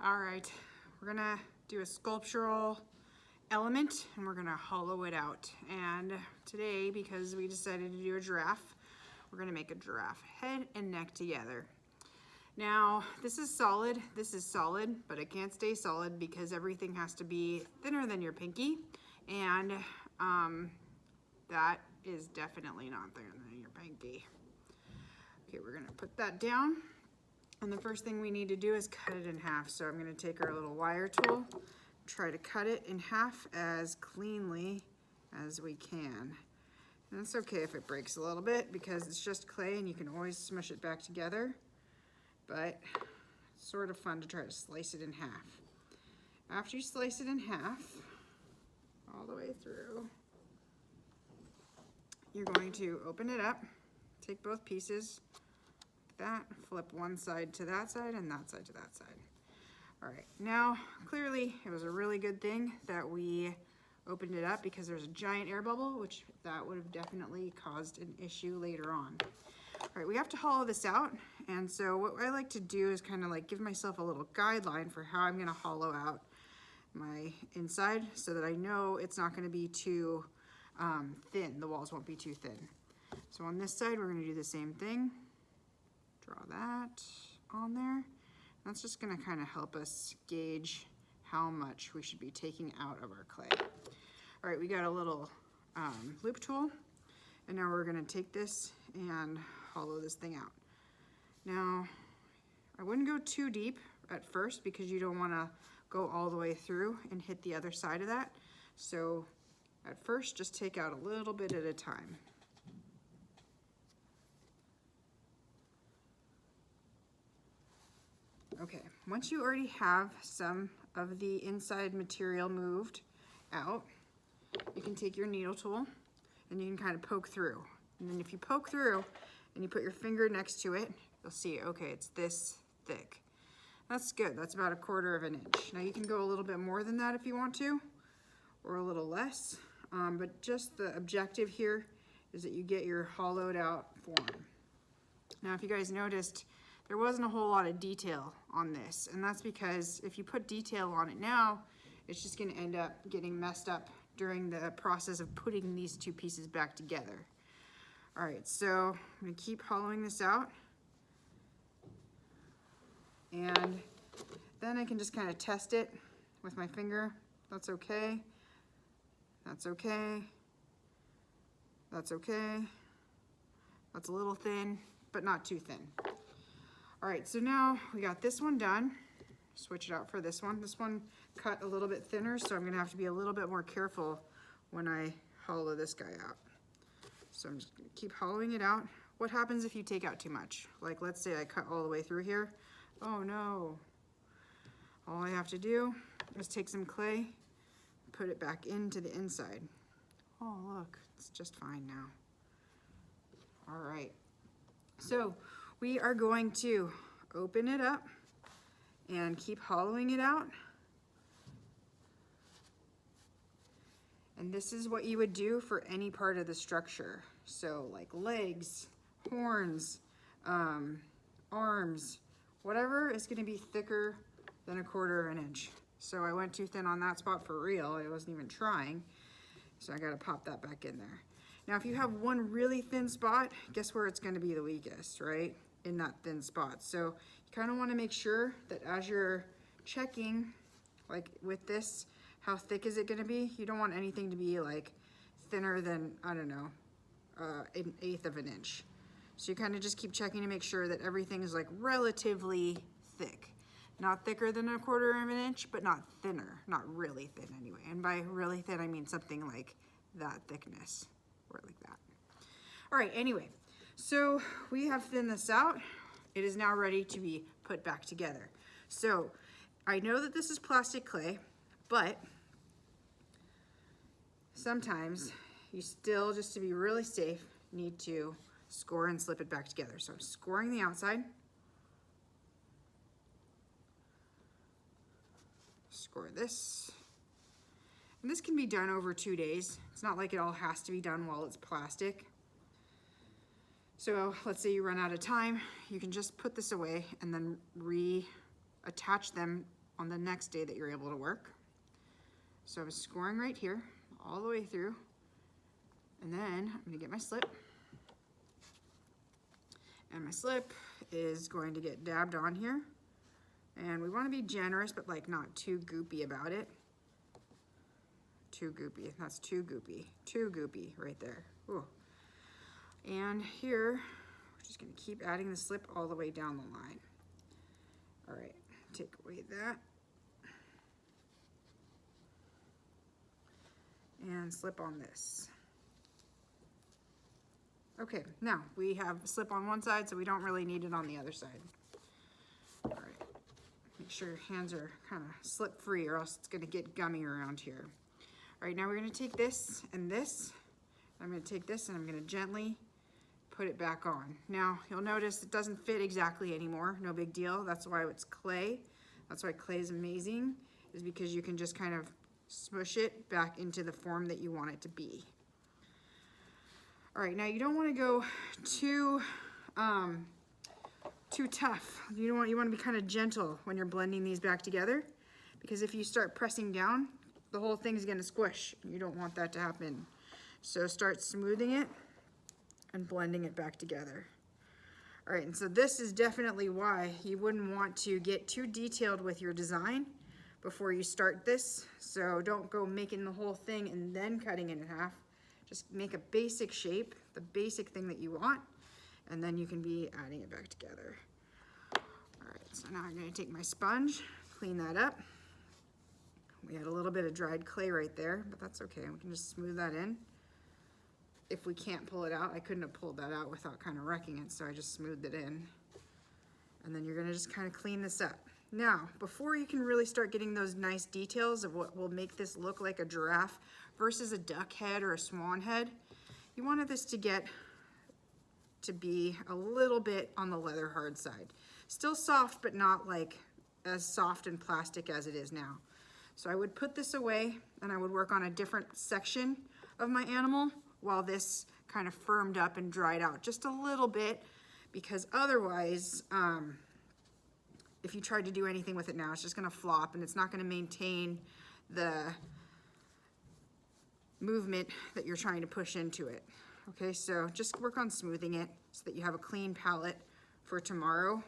All right, we're gonna do a sculptural element and we're gonna hollow it out. And today, because we decided to do a giraffe, we're gonna make a giraffe head and neck together. Now, this is solid, but it can't stay solid because everything has to be thinner than your pinky. And that is definitely not thinner than your pinky. Okay, we're gonna put that down. And the first thing we need to do is cut it in half. So I'm gonna take our little wire tool, try to cut it in half as cleanly as we can. And it's okay if it breaks a little bit because it's just clay and you can always smush it back together. But it's sort of fun to try to slice it in half. After you slice it in half, all the way through, you're going to open it up, take both pieces, that, flip one side to that side and that side to that side. All right, now clearly it was a really good thing that we opened it up because there's a giant air bubble, which that would have definitely caused an issue later on. All right, we have to hollow this out, and so what I like to do is kind of like give myself a little guideline for how I'm gonna hollow out my inside so that I know it's not gonna be too thin, the walls won't be too thin. So on this side, we're gonna do the same thing. Draw that on there. That's just gonna kind of help us gauge how much we should be taking out of our clay. All right, we got a little loop tool, and now we're gonna take this and hollow this thing out. Now, I wouldn't go too deep at first because you don't wanna go all the way through and hit the other side of that. So at first, just take out a little bit at a time. Okay, once you already have some of the inside material moved out, you can take your needle tool and you can kind of poke through. And then if you poke through and you put your finger next to it, you'll see, okay, it's this thick. That's good, that's about 1/4 of an inch. Now you can go a little bit more than that if you want to, or a little less, but just the objective here is that you get your hollowed out form. Now if you guys noticed, there wasn't a whole lot of detail on this, and that's because if you put detail on it now, it's just gonna end up getting messed up during the process of putting these two pieces back together. All right, so I'm gonna keep hollowing this out, and then I can just kind of test it with my finger. That's okay, that's okay, that's okay. That's a little thin, but not too thin. All right, so now we got this one done. Switch it out for this one. This one cut a little bit thinner, so I'm gonna have to be a little bit more careful when I hollow this guy out. So I'm just gonna keep hollowing it out. What happens if you take out too much? Like let's say I cut all the way through here. Oh no. All I have to do is take some clay, put it back into the inside. Oh look, it's just fine now. All right, so we are going to open it up and keep hollowing it out. And this is what you would do for any part of the structure. So like legs, horns, arms, whatever is gonna be thicker than 1/4 of an inch. So I went too thin on that spot for real. I wasn't even trying. So I gotta pop that back in there. Now, if you have one really thin spot, guess where it's gonna be the weakest, right? In that thin spot. So you kind of want to make sure that as you're checking, like with this, how thick is it going to be? You don't want anything to be like thinner than, I don't know, 1/8 of an inch. So you kind of just keep checking to make sure that everything is like relatively thick. Not thicker than 1/4 of an inch, but not thinner, not really thin anyway. And by really thin, I mean something like that thickness, or like that. All right, anyway. So we have thinned this out. It is now ready to be put back together. So I know that this is plastic clay, but sometimes you still, just to be really safe, need to score and slip it back together. So I'm scoring the outside, score this, and this can be done over 2 days. It's not like it all has to be done while it's plastic. So let's say you run out of time, you can just put this away and then reattach them on the next day that you're able to work. So I was scoring right here, all the way through. And then I'm gonna get my slip. And my slip is going to get dabbed on here. And we wanna be generous, but like not too goopy about it. Too goopy, that's too goopy right there. Ooh. And here, we're just gonna keep adding the slip all the way down the line. All right, take away that. And slip on this. Okay, now we have slip on one side, so we don't really need it on the other side. All right, make sure your hands are kind of slip free or else it's gonna get gummy around here. All right, now we're gonna take this and this. I'm gonna take this and I'm gonna gently put it back on. Now, you'll notice it doesn't fit exactly anymore, no big deal. That's why it's clay. That's why clay is amazing, is because you can just kind of smush it back into the form that you want it to be. All right, now you don't wanna go too tough. You wanna be kind of gentle when you're blending these back together, because if you start pressing down, the whole thing's gonna squish. You don't want that to happen. So start smoothing it and blending it back together. All right, and so this is definitely why you wouldn't want to get too detailed with your design before you start this. So don't go making the whole thing and then cutting it in half. Just make a basic shape, the basic thing that you want, and then you can be adding it back together. All right, so now I'm gonna take my sponge, clean that up. We had a little bit of dried clay right there, but that's okay. We can just smooth that in. If we can't pull it out, I couldn't have pulled that out without kind of wrecking it, so I just smoothed it in. And then you're gonna just kind of clean this up. Now, before you can really start getting those nice details of what will make this look like a giraffe versus a duck head or a swan head, you wanted this to get to be a little bit on the leather hard side. Still soft, but not like as soft and plastic as it is now. So I would put this away and I would work on a different section of my animal while this kind of firmed up and dried out just a little bit, because otherwise, if you tried to do anything with it now, it's just gonna flop and it's not gonna maintain the movement that you're trying to push into it. Okay, so just work on smoothing it so that you have a clean palette for tomorrow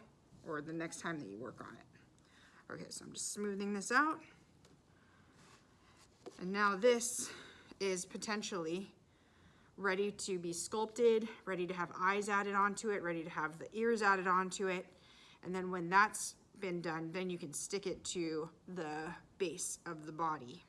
or the next time that you work on it. Okay, so I'm just smoothing this out. And now this is potentially ready to be sculpted, ready to have eyes added onto it, ready to have the ears added onto it. And then when that's been done, then you can stick it to the base of the body.